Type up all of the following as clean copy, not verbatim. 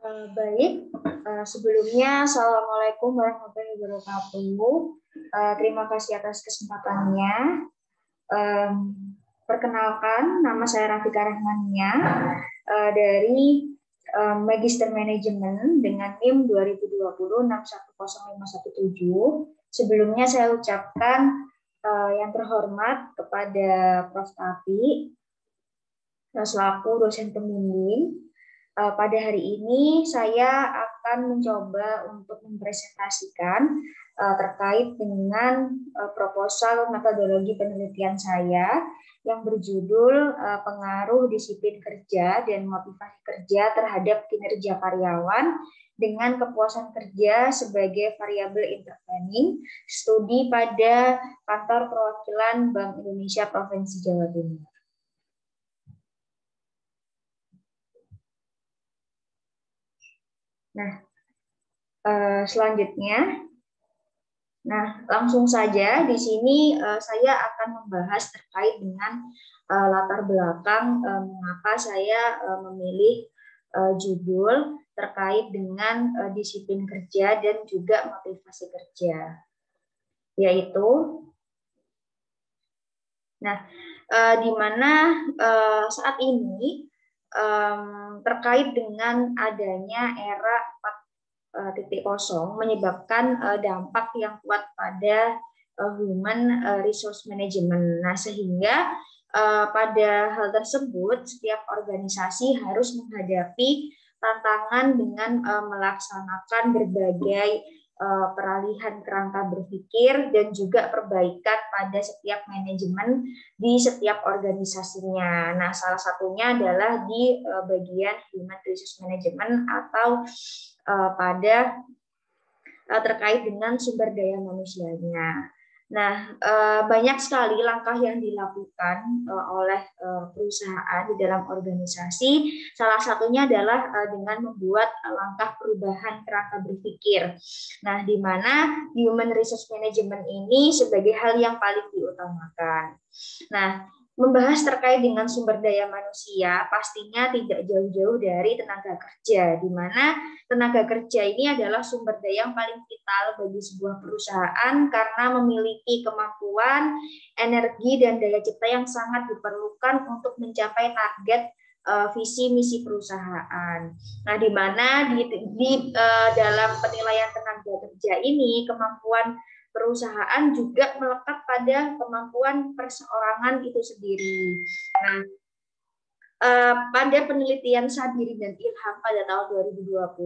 Baik, sebelumnya Assalamualaikum warahmatullahi wabarakatuh. Terima kasih atas kesempatannya. Perkenalkan, nama saya Rafika Rahmania dari Magister Manajemen dengan NIM 2020-610517. Sebelumnya saya ucapkan yang terhormat kepada Prof. Tapi selaku dosen pembimbing. Pada hari ini saya akan mencoba untuk mempresentasikan terkait dengan proposal metodologi penelitian saya yang berjudul pengaruh disiplin kerja dan motivasi kerja terhadap kinerja karyawan dengan kepuasan kerja sebagai variabel intervening, studi pada Kantor Perwakilan Bank Indonesia Provinsi Jawa Timur. Nah, selanjutnya, langsung saja di sini saya akan membahas terkait dengan latar belakang mengapa saya memilih judul terkait dengan disiplin kerja dan juga motivasi kerja, yaitu, di mana saat ini terkait dengan adanya era 4.0 menyebabkan dampak yang kuat pada human resource management. Nah, sehingga pada hal tersebut setiap organisasi harus menghadapi tantangan dengan melaksanakan berbagai peralihan kerangka berpikir dan juga perbaikan pada setiap manajemen di setiap organisasinya. Nah, salah satunya adalah di bagian human resource management atau pada terkait dengan sumber daya manusianya. Nah, banyak sekali langkah yang dilakukan oleh perusahaan di dalam organisasi. Salah satunya adalah dengan membuat langkah perubahan kerangka berpikir. Nah, di mana human resource management ini sebagai hal yang paling diutamakan. Nah, membahas terkait dengan sumber daya manusia pastinya tidak jauh-jauh dari tenaga kerja, di mana tenaga kerja ini adalah sumber daya yang paling vital bagi sebuah perusahaan karena memiliki kemampuan, energi, dan daya cipta yang sangat diperlukan untuk mencapai target visi misi perusahaan. Nah, di mana dalam penilaian tenaga kerja ini kemampuan perusahaan juga melekat pada kemampuan perseorangan itu sendiri. Nah, pada penelitian Sabiri dan Ilham pada tahun 2020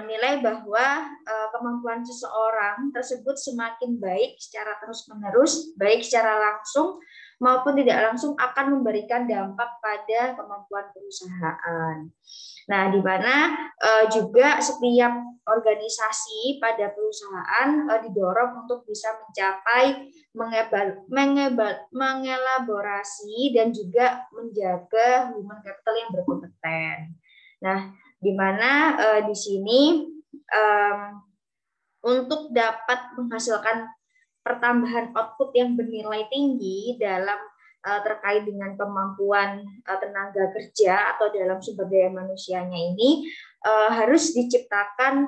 menilai bahwa kemampuan seseorang tersebut semakin baik secara terus-menerus, baik secara langsung maupun tidak langsung akan memberikan dampak pada kemampuan perusahaan. Nah, di mana juga setiap organisasi pada perusahaan didorong untuk bisa mencapai mengelaborasi dan juga menjaga human capital yang berkompeten. Nah, di mana di sini untuk dapat menghasilkan pertambahan output yang bernilai tinggi dalam terkait dengan kemampuan tenaga kerja atau dalam sumber daya manusianya ini harus diciptakan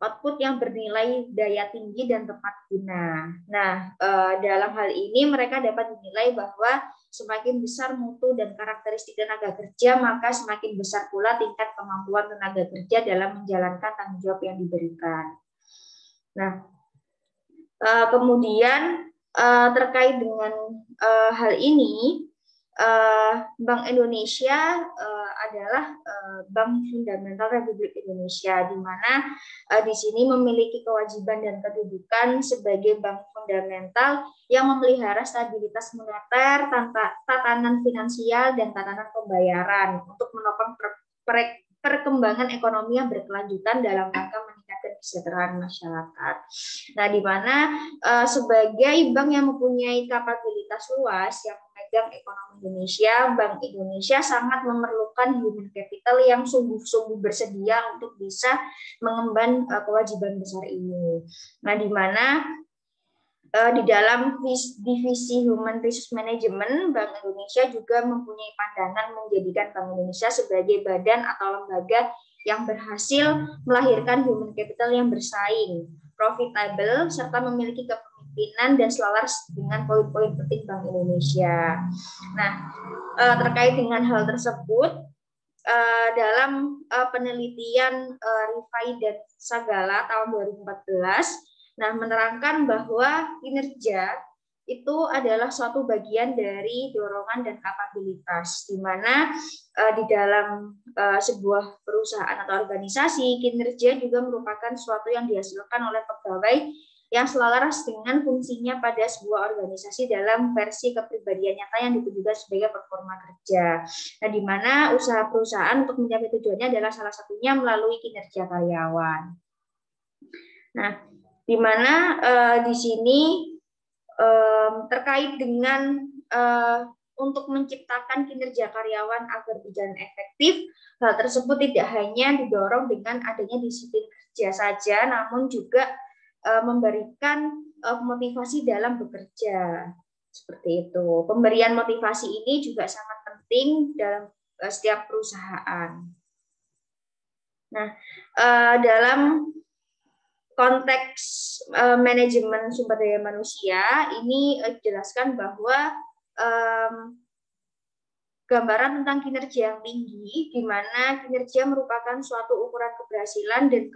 output yang bernilai daya tinggi dan tepat guna. Nah, dalam hal ini mereka dapat dinilai bahwa semakin besar mutu dan karakteristik tenaga kerja, maka semakin besar pula tingkat kemampuan tenaga kerja dalam menjalankan tanggung jawab yang diberikan. Nah, kemudian terkait dengan hal ini, Bank Indonesia adalah Bank Fundamental Republik Indonesia, di mana di sini memiliki kewajiban dan kedudukan sebagai bank fundamental yang memelihara stabilitas moneter, tatanan finansial, dan tatanan pembayaran untuk menopang perkembangan ekonomi yang berkelanjutan dalam rangka meningkatkan kesejahteraan masyarakat. Nah, di mana sebagai bank yang mempunyai kapabilitas luas yang memegang ekonomi Indonesia, Bank Indonesia sangat memerlukan human capital yang sungguh-sungguh bersedia untuk bisa mengemban kewajiban besar ini. Nah, di mana Di dalam divisi Human Resource Management, Bank Indonesia juga mempunyai pandangan menjadikan Bank Indonesia sebagai badan atau lembaga yang berhasil melahirkan human capital yang bersaing, profitable, serta memiliki kepemimpinan dan selaras dengan poin-poin penting Bank Indonesia. Nah, terkait dengan hal tersebut, dalam penelitian Rifai dan Sagala tahun 2014, nah, menerangkan bahwa kinerja itu adalah suatu bagian dari dorongan dan kapabilitas, di mana di dalam sebuah perusahaan atau organisasi, kinerja juga merupakan suatu yang dihasilkan oleh pegawai yang selaras dengan fungsinya pada sebuah organisasi dalam versi kepribadian nyata yang ditunjukkan sebagai performa kerja. Nah, di mana usaha perusahaan untuk mencapai tujuannya adalah salah satunya melalui kinerja karyawan. Nah, di mana di sini terkait dengan untuk menciptakan kinerja karyawan agar berjalan efektif, hal tersebut tidak hanya didorong dengan adanya disiplin kerja saja, namun juga memberikan motivasi dalam bekerja. Seperti itu. Pemberian motivasi ini juga sangat penting dalam setiap perusahaan. Nah, dalam konteks manajemen sumber daya manusia ini dijelaskan bahwa gambaran tentang kinerja yang tinggi, di mana kinerja merupakan suatu ukuran keberhasilan dan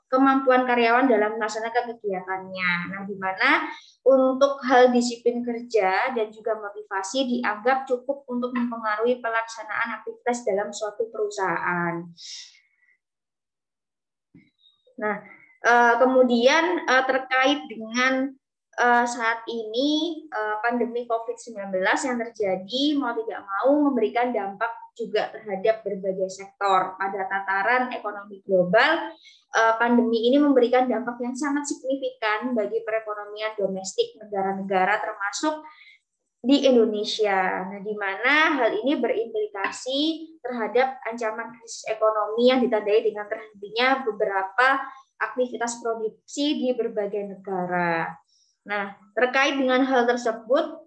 kemampuan karyawan dalam melaksanakan kegiatannya. Nah, di mana untuk hal disiplin kerja dan juga motivasi dianggap cukup untuk mempengaruhi pelaksanaan aktivitas dalam suatu perusahaan. Nah, kemudian terkait dengan saat ini pandemi COVID-19 yang terjadi mau tidak mau memberikan dampak juga terhadap berbagai sektor. Pada tataran ekonomi global, pandemi ini memberikan dampak yang sangat signifikan bagi perekonomian domestik negara-negara termasuk di Indonesia. Nah, di mana hal ini berimplikasi terhadap ancaman krisis ekonomi yang ditandai dengan terhentinya beberapa aktivitas produksi di berbagai negara. Nah, terkait dengan hal tersebut,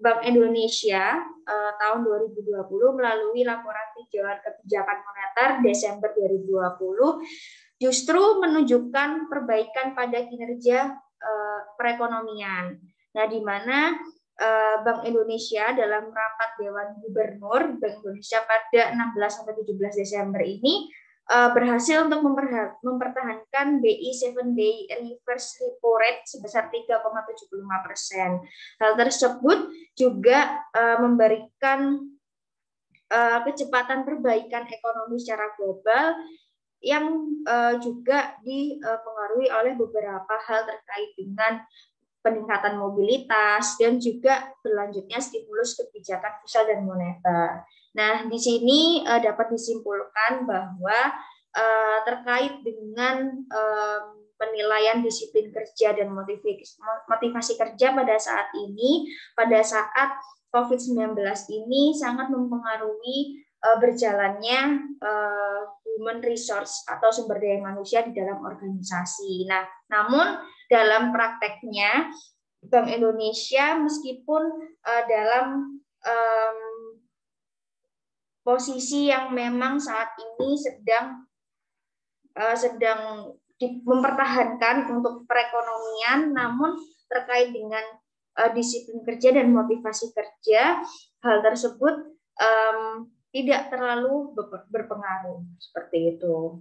Bank Indonesia tahun 2020 melalui laporan tinjauan kebijakan moneter Desember 2020 justru menunjukkan perbaikan pada kinerja perekonomian. Nah, di mana Bank Indonesia dalam rapat Dewan Gubernur Bank Indonesia pada 16-17 Desember ini berhasil untuk mempertahankan BI 7-day reverse repo rate sebesar 3,75%. Hal tersebut juga memberikan kecepatan perbaikan ekonomi secara global yang juga dipengaruhi oleh beberapa hal terkait dengan peningkatan mobilitas dan juga berlanjutnya stimulus kebijakan fiskal dan moneter. Nah, di sini dapat disimpulkan bahwa terkait dengan penilaian disiplin kerja dan motivasi kerja pada saat ini, pada saat COVID-19 ini sangat mempengaruhi berjalannya human resource atau sumber daya manusia di dalam organisasi. Nah, namun dalam prakteknya Bank Indonesia meskipun dalam posisi yang memang saat ini sedang mempertahankan untuk perekonomian, namun terkait dengan disiplin kerja dan motivasi kerja, hal tersebut tidak terlalu berpengaruh seperti itu.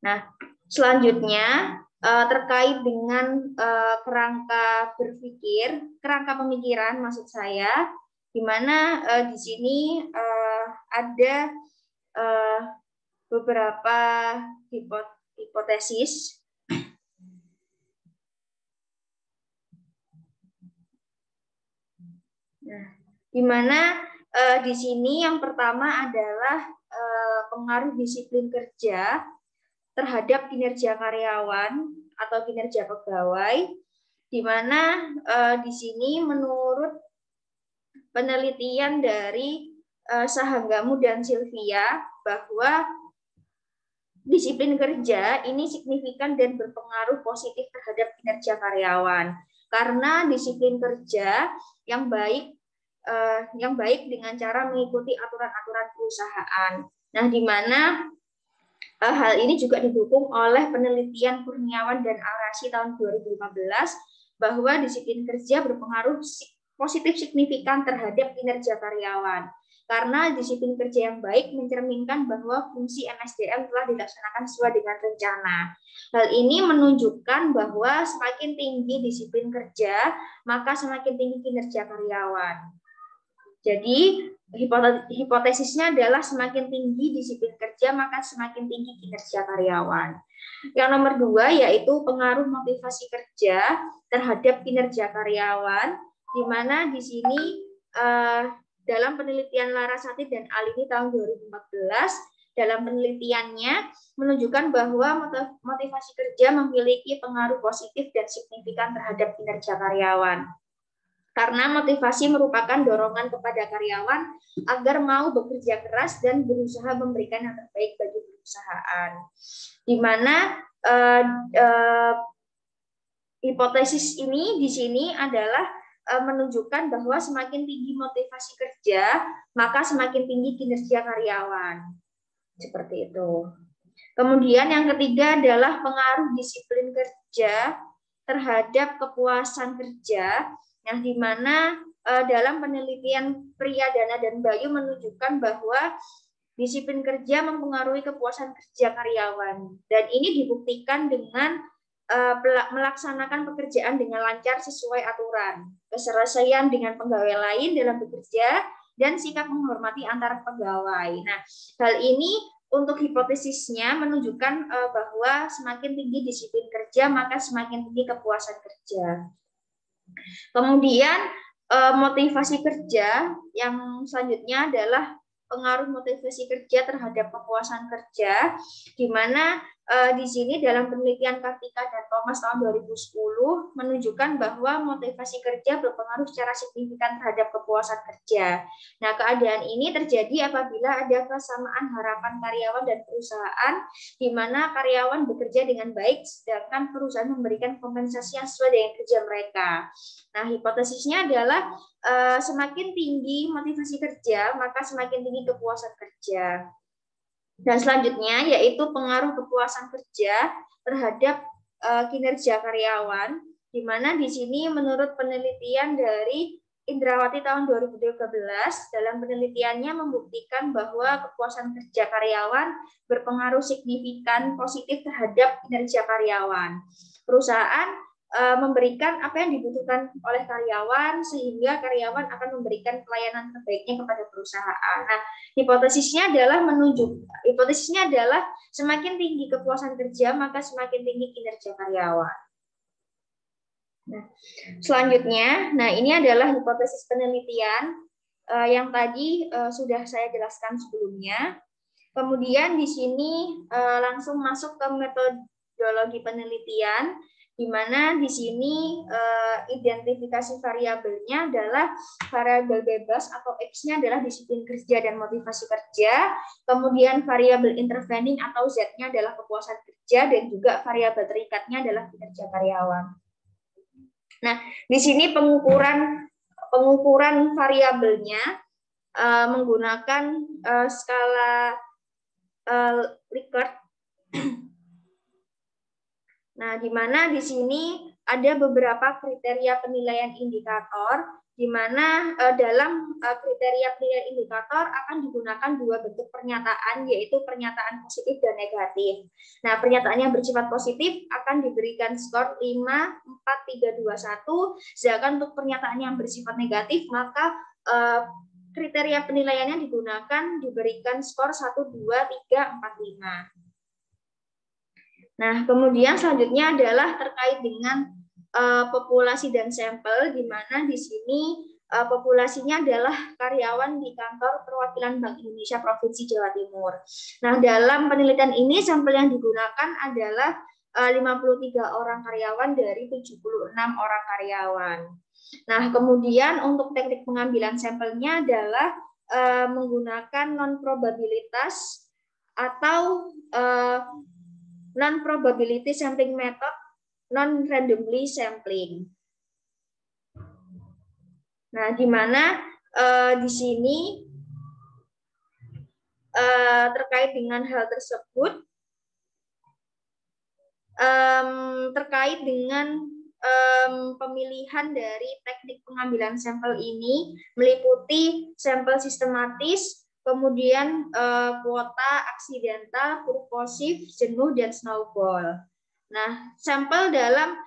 Nah, selanjutnya terkait dengan kerangka pemikiran maksud saya, di mana di sini ada beberapa hipotesis. Nah, di mana di sini yang pertama adalah pengaruh disiplin kerja terhadap kinerja karyawan atau kinerja pegawai, di mana di sini menurut penelitian dari Sahanggamu dan Sylvia bahwa disiplin kerja ini signifikan dan berpengaruh positif terhadap kinerja karyawan. Karena disiplin kerja yang baik dengan cara mengikuti aturan-aturan perusahaan. Nah, di mana hal ini juga didukung oleh penelitian Kurniawan dan Arasi tahun 2015 bahwa disiplin kerja berpengaruh positif signifikan terhadap kinerja karyawan. Karena disiplin kerja yang baik mencerminkan bahwa fungsi MSDM telah dilaksanakan sesuai dengan rencana. Hal ini menunjukkan bahwa semakin tinggi disiplin kerja, maka semakin tinggi kinerja karyawan. Jadi hipotesisnya adalah semakin tinggi disiplin kerja, maka semakin tinggi kinerja karyawan. Yang nomor 2 yaitu pengaruh motivasi kerja terhadap kinerja karyawan, di mana di sini dalam penelitian Larasati dan Alini tahun 2014, dalam penelitiannya menunjukkan bahwa motivasi kerja memiliki pengaruh positif dan signifikan terhadap kinerja karyawan. Karena motivasi merupakan dorongan kepada karyawan agar mau bekerja keras dan berusaha memberikan yang terbaik bagi perusahaan. Di mana hipotesis ini di sini adalah menunjukkan bahwa semakin tinggi motivasi kerja, maka semakin tinggi kinerja karyawan. Seperti itu. Kemudian yang ketiga adalah pengaruh disiplin kerja terhadap kepuasan kerja, yang dimana dalam penelitian Priyadana dan Bayu menunjukkan bahwa disiplin kerja mempengaruhi kepuasan kerja karyawan. Dan ini dibuktikan dengan melaksanakan pekerjaan dengan lancar sesuai aturan, keselesaian dengan pegawai lain dalam bekerja, dan sikap menghormati antar pegawai. Nah, hal ini untuk hipotesisnya menunjukkan bahwa semakin tinggi disiplin kerja, maka semakin tinggi kepuasan kerja. Kemudian motivasi kerja yang selanjutnya adalah pengaruh motivasi kerja terhadap kepuasan kerja, di mana di sini dalam penelitian Kartika dan Thomas tahun 2010 menunjukkan bahwa motivasi kerja berpengaruh secara signifikan terhadap kepuasan kerja. Nah, keadaan ini terjadi apabila ada kesamaan harapan karyawan dan perusahaan, di mana karyawan bekerja dengan baik, sedangkan perusahaan memberikan kompensasi yang sesuai dengan kerja mereka. Nah, hipotesisnya adalah semakin tinggi motivasi kerja, maka semakin tinggi kepuasan kerja. Dan selanjutnya yaitu pengaruh kepuasan kerja terhadap kinerja karyawan, di mana di sini menurut penelitian dari Indrawati tahun 2013, dalam penelitiannya membuktikan bahwa kepuasan kerja karyawan berpengaruh signifikan positif terhadap kinerja karyawan. Perusahaan memberikan apa yang dibutuhkan oleh karyawan, sehingga karyawan akan memberikan pelayanan terbaiknya kepada perusahaan. Nah, hipotesisnya adalah semakin tinggi kepuasan kerja, maka semakin tinggi kinerja karyawan. Nah, selanjutnya, ini adalah hipotesis penelitian yang tadi sudah saya jelaskan sebelumnya. Kemudian di sini langsung masuk ke metodologi penelitian, di mana di sini identifikasi variabelnya adalah variabel bebas atau X-nya adalah disiplin kerja dan motivasi kerja, kemudian variabel intervening atau Z-nya adalah kepuasan kerja, dan juga variabel terikatnya adalah kinerja karyawan. Nah, di sini pengukuran variabelnya menggunakan skala Likert. Nah, di mana di sini ada beberapa kriteria penilaian indikator, di mana dalam kriteria penilaian indikator akan digunakan dua bentuk pernyataan, yaitu pernyataan positif dan negatif. Nah, pernyataan yang bersifat positif akan diberikan skor 5, 4, 3, 2, 1, sedangkan untuk pernyataan yang bersifat negatif, maka kriteria penilaiannya diberikan skor 1, 2, 3, 4, 5. Nah, kemudian selanjutnya adalah terkait dengan populasi dan sampel, di mana di sini populasinya adalah karyawan di kantor perwakilan Bank Indonesia Provinsi Jawa Timur. Nah, dalam penelitian ini sampel yang digunakan adalah 53 orang karyawan dari 76 orang karyawan. Nah, kemudian untuk teknik pengambilan sampelnya adalah menggunakan non-probabilitas atau non-probability sampling method, non-randomly sampling. Nah, di mana di sini terkait dengan hal tersebut, terkait dengan pemilihan dari teknik pengambilan sampel ini meliputi sampel sistematis, kemudian kuota aksidental, purposif, jenuh, dan snowball. Nah, sampel dalam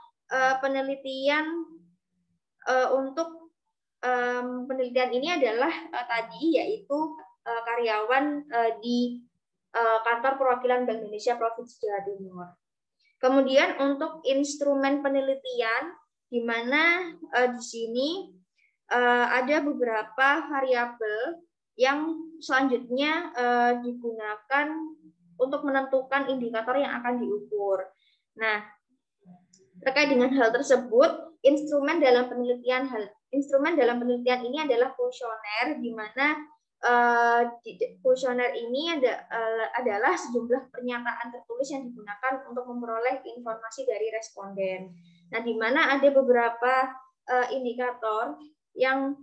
penelitian untuk penelitian ini adalah tadi yaitu karyawan di kantor perwakilan Bank Indonesia Provinsi Jawa Timur. Kemudian untuk instrumen penelitian, di mana di sini ada beberapa variabel yang selanjutnya digunakan untuk menentukan indikator yang akan diukur. Nah, terkait dengan hal tersebut, instrumen dalam penelitian ini adalah kuesioner, di mana kuesioner ini adalah sejumlah pernyataan tertulis yang digunakan untuk memperoleh informasi dari responden. Nah, di mana ada beberapa indikator yang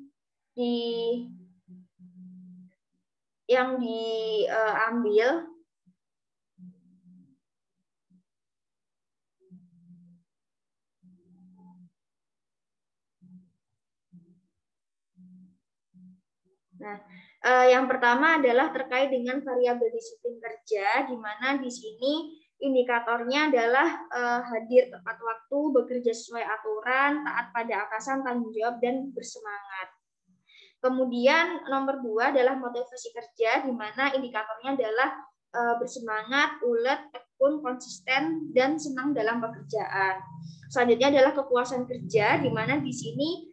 diambil. Nah, yang pertama adalah terkait dengan variabel disiplin kerja, di mana di sini indikatornya adalah hadir tepat waktu, bekerja sesuai aturan, taat pada atasan, tanggung jawab, dan bersemangat. Kemudian nomor 2 adalah motivasi kerja, di mana indikatornya adalah bersemangat, ulet, tekun, konsisten, dan senang dalam pekerjaan. Selanjutnya adalah kepuasan kerja, di mana di sini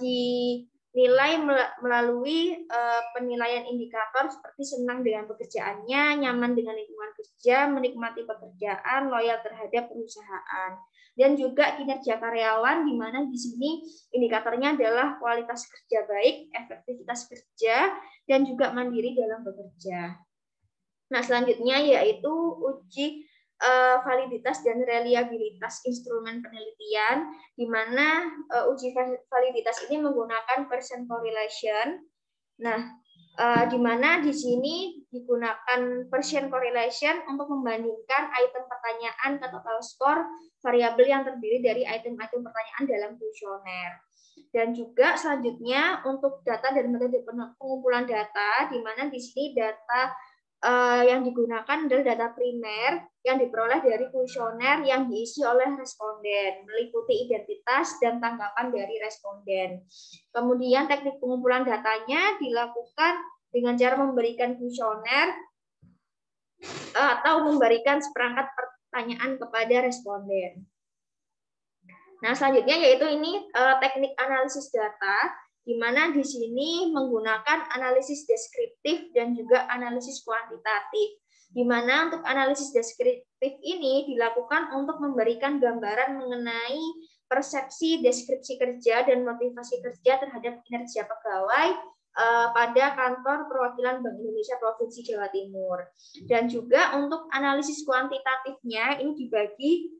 dinilai melalui penilaian indikator seperti senang dengan pekerjaannya, nyaman dengan lingkungan kerja, menikmati pekerjaan, loyal terhadap perusahaan. Dan juga kinerja karyawan, di mana di sini indikatornya adalah kualitas kerja baik, efektivitas kerja, dan juga mandiri dalam bekerja. Nah, selanjutnya yaitu uji validitas dan reliabilitas instrumen penelitian, di mana uji validitas ini menggunakan percent correlation. Nah, di mana di sini digunakan percent correlation untuk membandingkan item pertanyaan ke total score variabel yang terdiri dari item-item pertanyaan dalam kuesioner. Dan juga selanjutnya untuk data dan metode pengumpulan data, di mana di sini data yang digunakan adalah data primer yang diperoleh dari kuesioner yang diisi oleh responden, meliputi identitas dan tanggapan dari responden. Kemudian teknik pengumpulan datanya dilakukan dengan cara memberikan kuesioner atau memberikan seperangkat pertanyaan kepada responden. Nah, selanjutnya yaitu ini teknik analisis data, di mana di sini menggunakan analisis deskriptif dan juga analisis kuantitatif. Di mana untuk analisis deskriptif ini dilakukan untuk memberikan gambaran mengenai persepsi deskripsi kerja dan motivasi kerja terhadap kinerja pegawai pada kantor perwakilan Bank Indonesia Provinsi Jawa Timur. Dan juga untuk analisis kuantitatifnya ini dibagi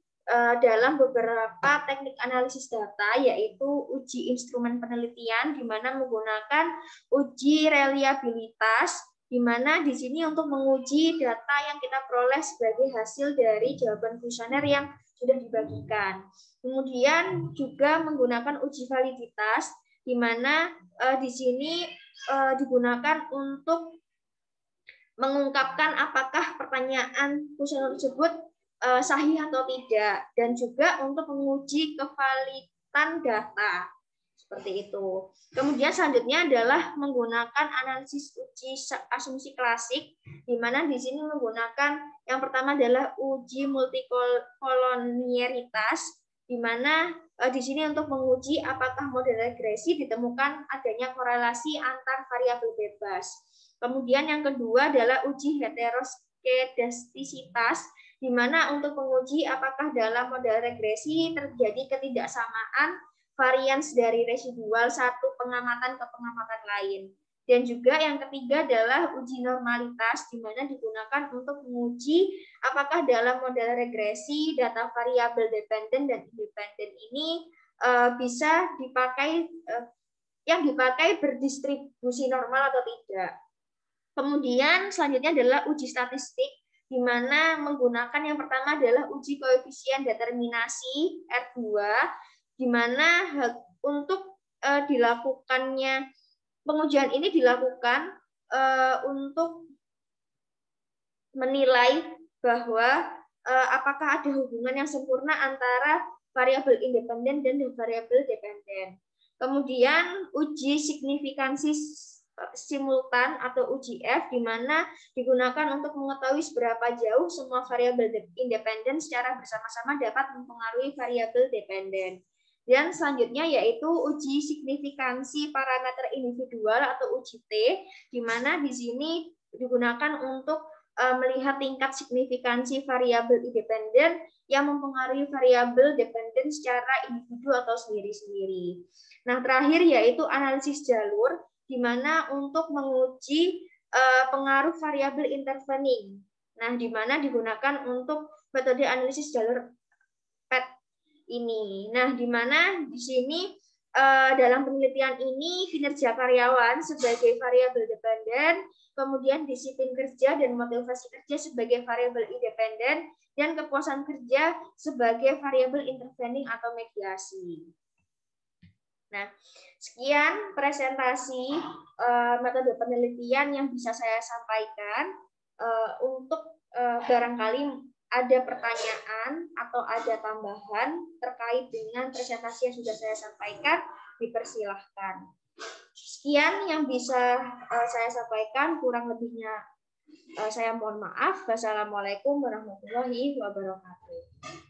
dalam beberapa teknik analisis data, yaitu uji instrumen penelitian, di mana menggunakan uji reliabilitas, di mana di sini untuk menguji data yang kita peroleh sebagai hasil dari jawaban kuesioner yang sudah dibagikan. Kemudian juga menggunakan uji validitas, di mana di sini digunakan untuk mengungkapkan apakah pertanyaan kuesioner tersebut sahih atau tidak, dan juga untuk menguji kevalidan data seperti itu. Kemudian selanjutnya adalah menggunakan analisis uji asumsi klasik, di mana di sini menggunakan yang pertama adalah uji multikolonialitas, di mana di sini untuk menguji apakah model regresi ditemukan adanya korelasi antar variabel bebas. Kemudian yang kedua adalah uji heteroskedastisitas, di mana untuk menguji apakah dalam model regresi terjadi ketidaksamaan varians dari residual satu pengamatan ke pengamatan lain. Dan juga yang ketiga adalah uji normalitas, di mana digunakan untuk menguji apakah dalam model regresi data variabel dependen dan independen ini bisa dipakai, yang dipakai berdistribusi normal atau tidak. Kemudian selanjutnya adalah uji statistik, di mana menggunakan yang pertama adalah uji koefisien determinasi R2, di mana untuk dilakukannya pengujian ini dilakukan untuk menilai bahwa apakah ada hubungan yang sempurna antara variabel independen dan variabel dependen. Kemudian uji signifikansi simultan atau uji F, di mana digunakan untuk mengetahui seberapa jauh semua variabel independen secara bersama-sama dapat mempengaruhi variabel dependen. Dan selanjutnya yaitu uji signifikansi parameter individual atau uji T, di mana di sini digunakan untuk melihat tingkat signifikansi variabel independen yang mempengaruhi variabel dependen secara individu atau sendiri-sendiri. Nah, terakhir yaitu analisis jalur, di mana untuk menguji pengaruh variabel intervening. Nah, di mana digunakan untuk metode analisis jalur PET ini. Nah, di mana di sini dalam penelitian ini kinerja karyawan sebagai variabel dependen, kemudian disiplin kerja dan motivasi kerja sebagai variabel independen, dan kepuasan kerja sebagai variabel intervening atau mediasi. Nah, sekian presentasi metode penelitian yang bisa saya sampaikan. Untuk barangkali ada pertanyaan atau ada tambahan terkait dengan presentasi yang sudah saya sampaikan, dipersilahkan. Sekian yang bisa saya sampaikan, kurang lebihnya saya mohon maaf. Wassalamualaikum warahmatullahi wabarakatuh.